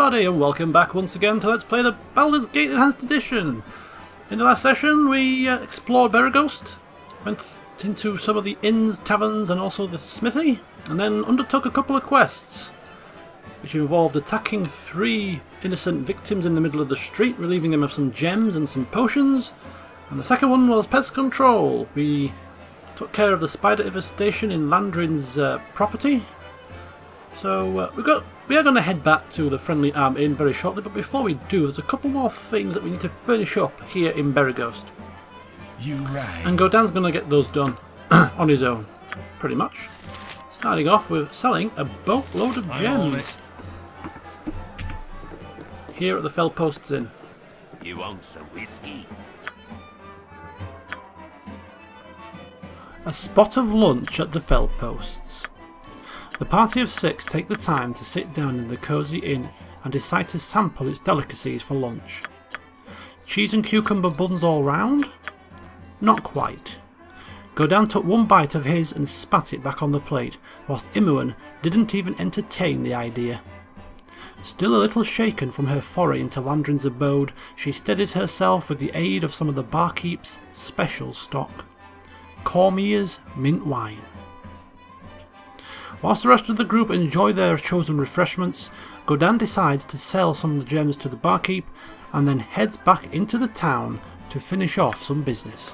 everybody, and welcome back once again to Let's Play the Baldur's Gate Enhanced Edition. In the last session we explored Beregost, went into some of the inns, taverns and also the smithy, and then undertook a couple of quests which involved attacking 3 innocent victims in the middle of the street, relieving them of some gems and some potions, and the second one was pest control. We took care of the spider infestation in Landrin's property. So we are going to head back to the Friendly Arm Inn very shortly, but before we do, there's a couple more things that we need to finish up here in Beregost. You right. And Godan's going to get those done on his own, pretty much. Starting off with selling a boatload of gems here at the Fell Posts Inn. You want some whiskey? A spot of lunch at the Fell Posts. The party of 6 take the time to sit down in the cosy inn and decide to sample its delicacies for lunch. Cheese and cucumber buns all round? Not quite. Godan took one bite of his and spat it back on the plate, whilst Imoen didn't even entertain the idea. Still a little shaken from her foray into Landrin's abode, she steadies herself with the aid of some of the barkeep's special stock. Cormier's mint wine. Whilst the rest of the group enjoy their chosen refreshments, Godan decides to sell some of the gems to the barkeep and then heads back into the town to finish off some business.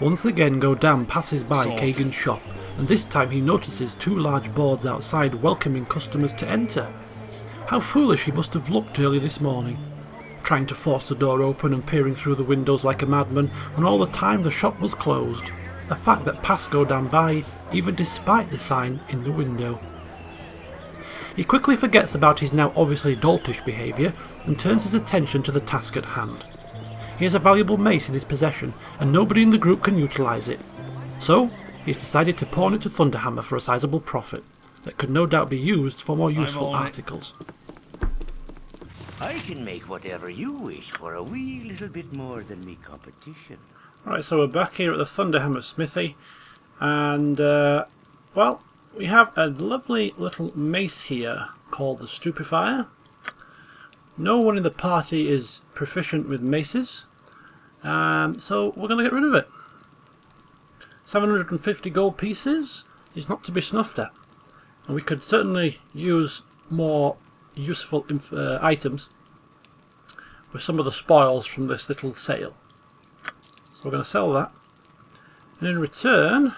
Once again Godan passes by Kagan's shop, and this time he notices 2 large boards outside welcoming customers to enter. How foolish he must have looked early this morning, trying to force the door open and peering through the windows like a madman, when all the time the shop was closed, a fact that passed Godan by even despite the sign in the window. He quickly forgets about his now obviously doltish behaviour and turns his attention to the task at hand. He has a valuable mace in his possession and nobody in the group can utilise it, so he has decided to pawn it to Thunderhammer for a sizable profit that could no doubt be used for more useful articles. I can make whatever you wish for a wee little bit more than me competition. Right, so we're back here at the Thunderhammer Smithy, and well, we have a lovely little mace here called the Stupefier. No one in the party is proficient with maces, so we're going to get rid of it. 750 gold pieces is not to be snuffed at, and we could certainly use more useful items with some of the spoils from this little sale. So we're going to sell that, and in return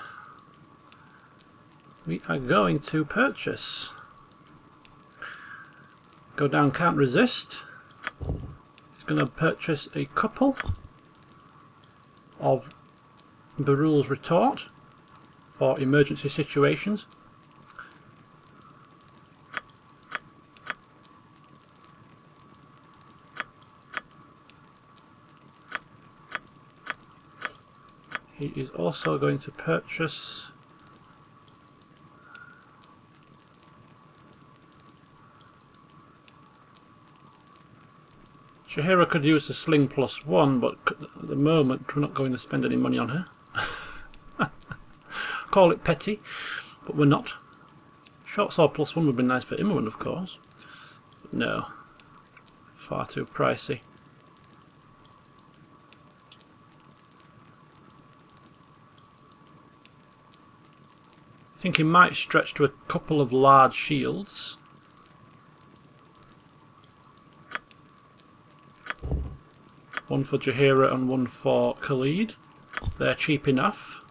we are going to purchase. Godan can't resist. He's going to purchase a couple of Barul's retort for emergency situations. He is also going to purchase Shahira could use a sling +1, but at the moment we're not going to spend any money on her. Call it petty, but we're not. Short sword +1 would be nice for Imoen, of course. But no, far too pricey. I think he might stretch to a couple of large shields. One for Jahira and one for Khalid. They're cheap enough.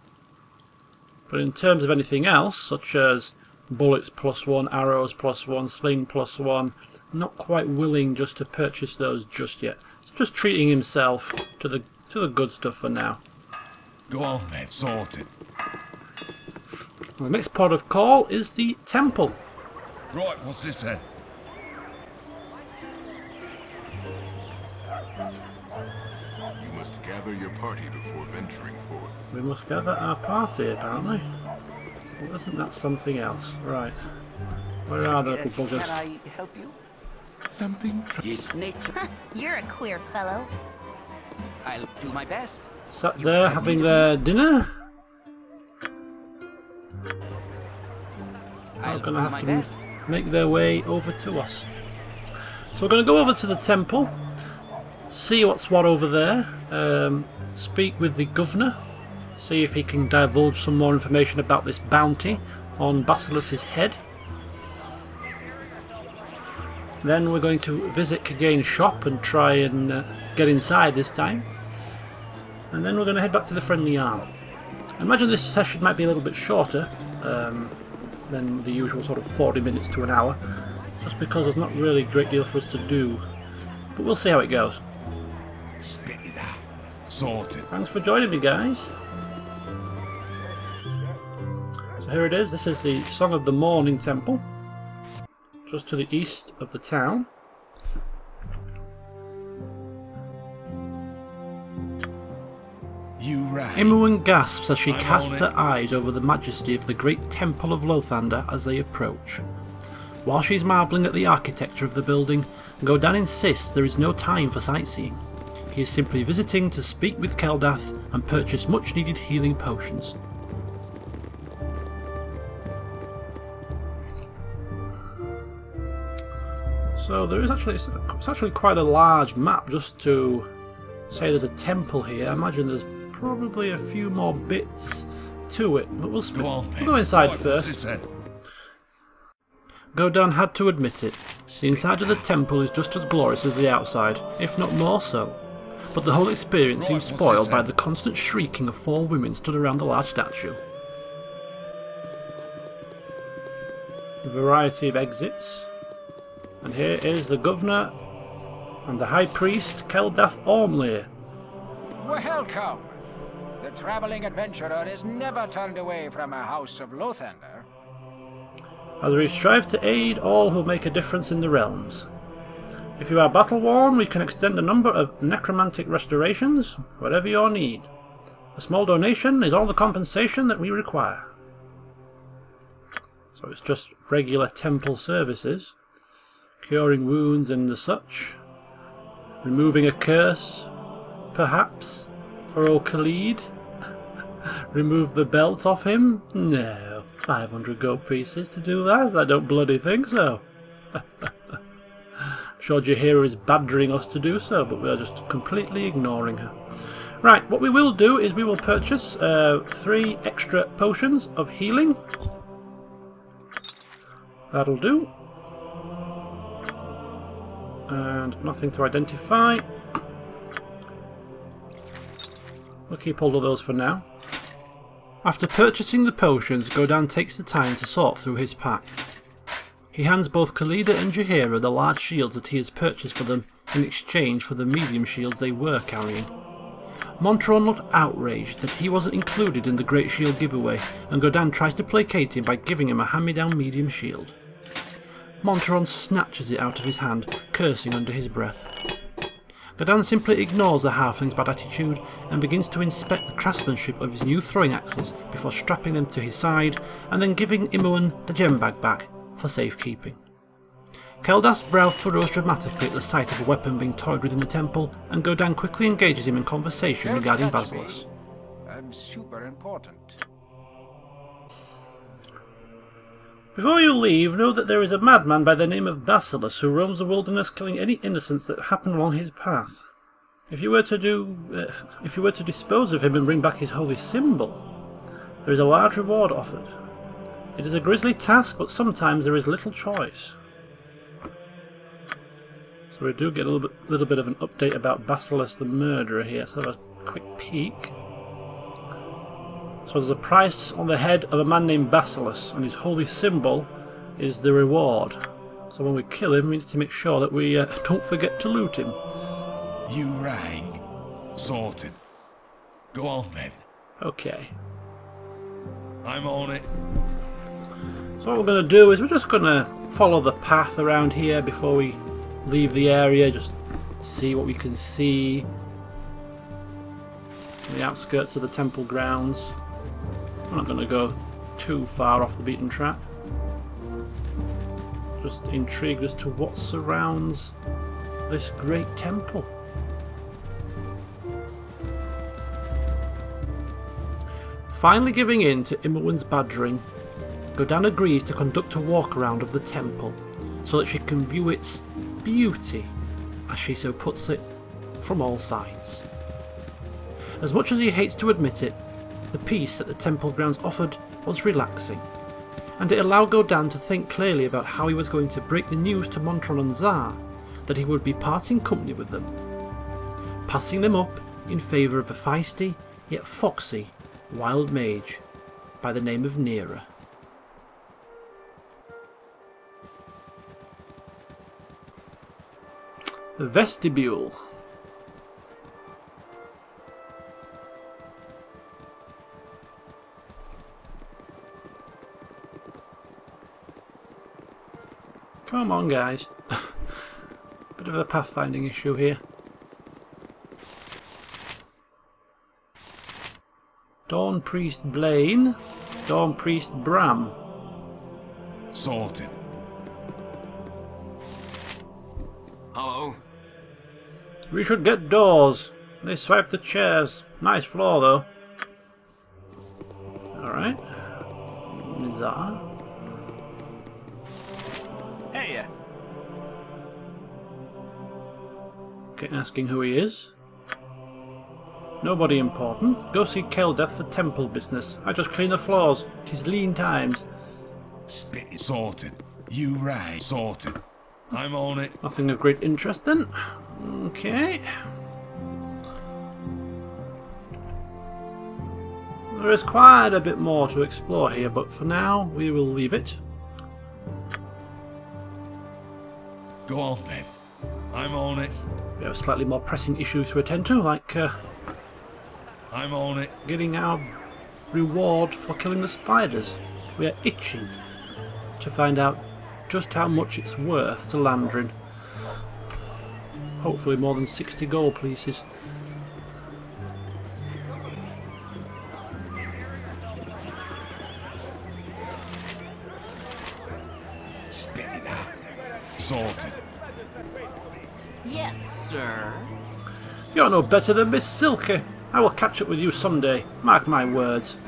But in terms of anything else, such as bullets +1, arrows +1, sling +1, not quite willing just to purchase those just yet. He's just treating himself to the good stuff for now. Go on then, sorted. The next port of call is the temple. Right, what's this then? You must gather your party before venturing forth. We must gather our party, apparently. Well, isn't that something else? Right. Where are the little buggers? Can I help you? Something Yes, nature. You're a queer fellow. I'll do my best. Sat there having their dinner. are going to have to make their way over to us. So we're going to go over to the temple, see what's what over there, speak with the governor, see if he can divulge some more information about this bounty on Basilis's head. Then we're going to visit Kagane's shop and try and get inside this time. And then we're going to head back to the Friendly Arm. I imagine this session might be a little bit shorter than the usual sort of 40 minutes to an hour, just because there's not really a great deal for us to do. But we'll see how it goes. Spit it out. Sorted. Thanks for joining me, guys. So here it is. This is the Song of the Morning Temple, just to the east of the town. You right. Imoen gasps as she casts her eyes over the majesty of the great Temple of Lothander as they approach. While she's marvelling at the architecture of the building, Godan insists there is no time for sightseeing. He is simply visiting to speak with Keldath and purchase much needed healing potions. So there is actually, it's actually quite a large map just to say there's a temple here. I imagine there's probably a few more bits to it, but we'll go inside first. Godan had to admit it. The inside of the temple is just as glorious as the outside, if not more so. But the whole experience seems spoiled by the constant shrieking of 4 women stood around the large statue. A variety of exits. And here is the governor and the high priest, Keldath Ormleir. Welcome! The travelling adventurer is never turned away from a house of Lothander. As we strive to aid all who make a difference in the realms. If you are battle-worn, we can extend a number of necromantic restorations, whatever your need. A small donation is all the compensation that we require. So it's just regular temple services. Curing wounds and the such. Removing a curse, perhaps, for old Khalid. Remove the belt off him? No, 500 gold pieces to do that? I don't bloody think so. I'm sure Jaheira is badgering us to do so, but we are just completely ignoring her. Right, what we will do is we will purchase 3 extra potions of healing. That'll do. And nothing to identify. We'll keep hold of those for now. After purchasing the potions, Godan takes the time to sort through his pack. He hands both Khalida and Jaheira the large shields that he has purchased for them in exchange for the medium shields they were carrying. Montron looked outraged that he wasn't included in the Great Shield giveaway, and Godan tries to placate him by giving him a hand-me-down medium shield. Montron snatches it out of his hand, cursing under his breath. Godan simply ignores the halfling's bad attitude and begins to inspect the craftsmanship of his new throwing axes before strapping them to his side and then giving Imoen the gem bag back for safekeeping. Keldath's brow furrows dramatically at the sight of a weapon being toyed with in the temple, and Godan quickly engages him in conversation regarding Basilis. I'm super important. Before you leave, know that there is a madman by the name of Basilis who roams the wilderness killing any innocents that happen along his path. If you were to dispose of him and bring back his holy symbol, there is a large reward offered. It is a grisly task, but sometimes there is little choice. So we do get a little bit of an update about Basilis the murderer here. So have a quick peek. So there's a price on the head of a man named Basilis, and his holy symbol is the reward. So when we kill him, we need to make sure that we don't forget to loot him. You rang. Sorted. Go on then. Okay. I'm on it. So what we're going to do is we're just going to follow the path around here before we leave the area, just see what we can see on the outskirts of the temple grounds. I'm not going to go too far off the beaten track. Just intrigued as to what surrounds this great temple. Finally giving in to Imoen's badgering, Godan agrees to conduct a walk around of the temple so that she can view its beauty, as she so puts it, from all sides. As much as he hates to admit it, the peace that the temple grounds offered was relaxing, and it allowed Godan to think clearly about how he was going to break the news to Montron and Zar that he would be parting company with them, passing them up in favour of a feisty yet foxy wild mage by the name of Nera. The vestibule. Come on, guys. Bit of a pathfinding issue here. Dawn Priest Blaine, Dawn Priest Bram. Sorted. Hello? We should get doors. They swipe the chairs. Nice floor, though. Alright. Mizar. Hey, Okay, asking who he is. Nobody important. Go see Keldeth for temple business. I just clean the floors. 'Tis lean times. Spit it. Sorted. You right. Sorted. I'm on it. Nothing of great interest then. Okay. There is quite a bit more to explore here, but for now we will leave it. Go on then. I'm on it. We have slightly more pressing issues to attend to, like I'm on it. getting our reward for killing the spiders. We are itching to find out just how much it's worth to Landrin. Hopefully more than 60 gold pieces. Spit it out. Sorted. Yes, sir. You're no better than Miss Silky. I will catch up with you someday. Mark my words.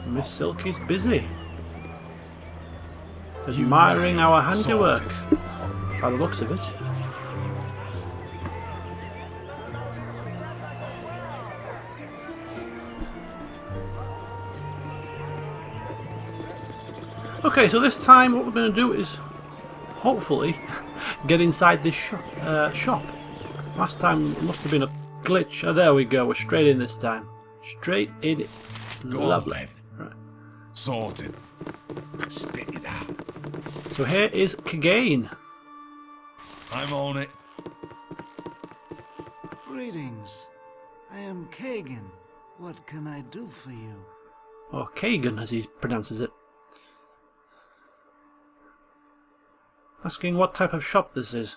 Miss Silky's busy. Admiring our handiwork, by the looks of it. Okay, so this time what we're going to do is hopefully get inside this shop. Last time it must have been a glitch. Oh, there we go. We're straight in this time. Straight in. Go Lovely. on then. Right. Sorted. Spit it out. So here is Kagain. I'm on it. Greetings. I am Kagan. What can I do for you? Or Kagan, as he pronounces it. Asking what type of shop this is.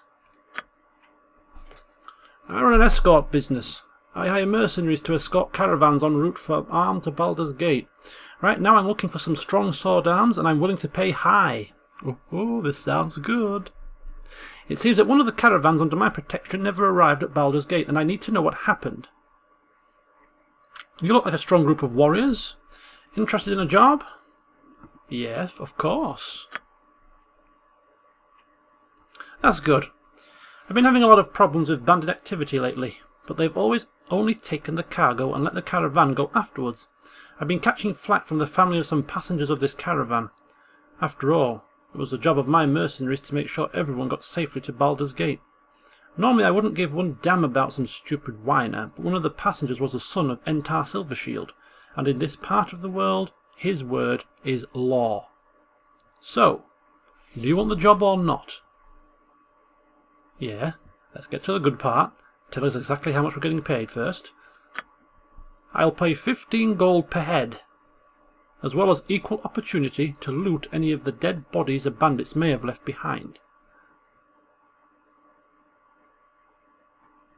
I run an escort business. I hire mercenaries to escort caravans en route from Arm to Baldur's Gate. Right now I'm looking for some strong sword arms and I'm willing to pay high. Oh, this sounds good. It seems that one of the caravans under my protection never arrived at Baldur's Gate and I need to know what happened. You look like a strong group of warriors. Interested in a job? Yes, of course. That's good. I've been having a lot of problems with bandit activity lately, but they've always only taken the cargo and let the caravan go afterwards. I've been catching flack from the family of some passengers of this caravan. After all, it was the job of my mercenaries to make sure everyone got safely to Baldur's Gate. Normally I wouldn't give one damn about some stupid whiner, but one of the passengers was the son of Entar Silvershield, and in this part of the world, his word is law. So, do you want the job or not? Yeah, let's get to the good part. Tell us exactly how much we're getting paid first. I'll pay 15 gold per head, as well as equal opportunity to loot any of the dead bodies the bandits may have left behind.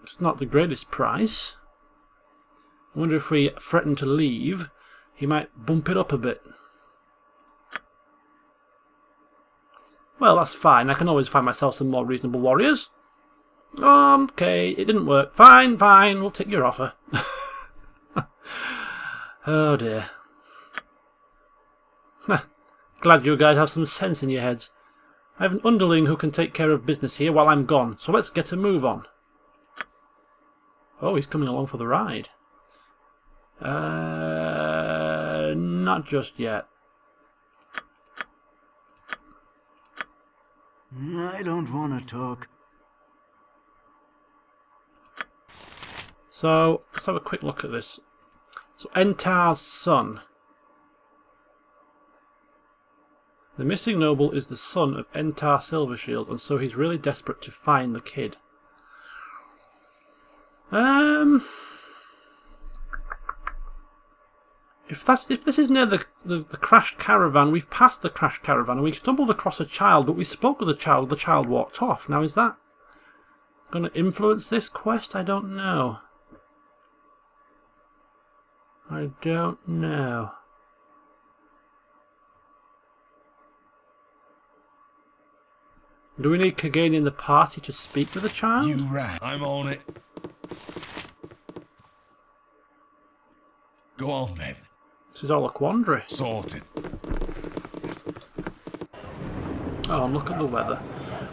It's not the greatest price. I wonder if we threaten to leave, he might bump it up a bit. Well, that's fine. I can always find myself some more reasonable warriors. Okay, it didn't work. Fine, fine, we'll take your offer. Oh dear. Glad you guys have some sense in your heads. I have an underling who can take care of business here while I'm gone, so let's get a move on. Oh, he's coming along for the ride. Not just yet. I don't want to talk. So, let's have a quick look at this. So, Entar's son. The missing noble is the son of Entar Silvershield, and so he's really desperate to find the kid. If this is near the crashed caravan, we've passed the crashed caravan and we stumbled across a child, but we spoke with the child walked off. Now is that going to influence this quest? I don't know. I don't know. Do we need Kagane in the party to speak with the child? You right. I'm on it. Go on then. This is all a quandary. Sorted. Oh, and look at the weather.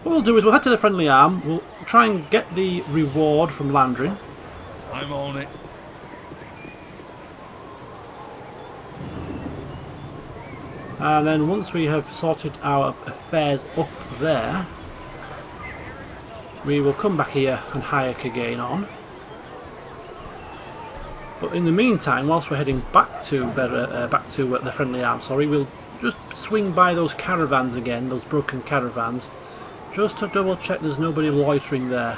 What we'll do is we'll head to the Friendly Arm. We'll try and get the reward from Landrin. I'm on it. And then once we have sorted our affairs up there, we will come back here and hire Kagane on. But in the meantime, whilst we're heading back to the Friendly Arm, we'll just swing by those caravans again, those broken caravans, just to double check there's nobody loitering there.